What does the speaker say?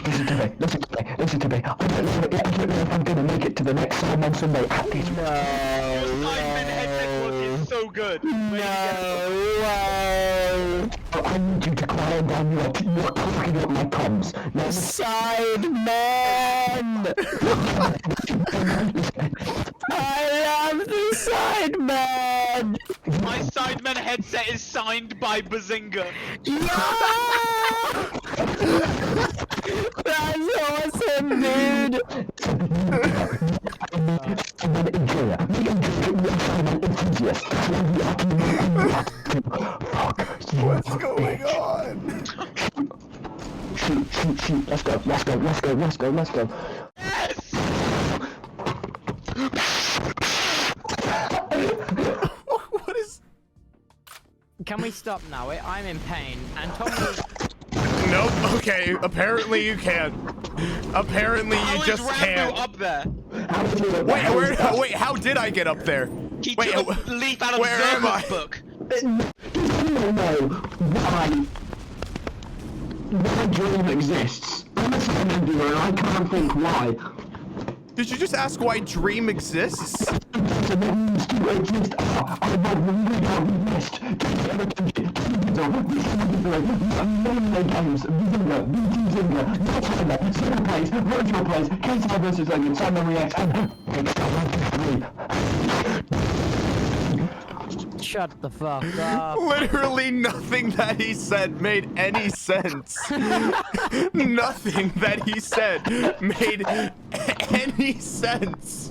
Listen to me. Listen to me. Listen to me. I don't know if I'm gonna make it to the next Simon Sunday at this. Your Sidemen headset quality is so good. Where did you get it from? I need you to quiet down. You're talking up my comms. No, Sidemen! I am the Sidemen! My Sidemen headset is signed by Bazinga. Yeah! That's awesome, dude! What's going on? Shoot. Let's go. Yes! What is? Can we stop now? I'm in pain. And Tommy... Nope. Okay. Apparently you can't. Apparently How you is just Rambo can't. up there? Wait. How did I get up there? He Wait, took a leaf out of where am I? Zerma's book. Does anyone know why Dream exists? I'm a Simon viewer and I can't think why. Did you just ask why Dream exists? So that means to exist. I want really how we missed. Take the other country. Many games. Bazinga, not Simon, Zero plays, Virtual plays, KSI versus Logan, Simon reacts, and Shut the fuck up. Literally nothing that he said made any sense. Nothing that he said made any sense.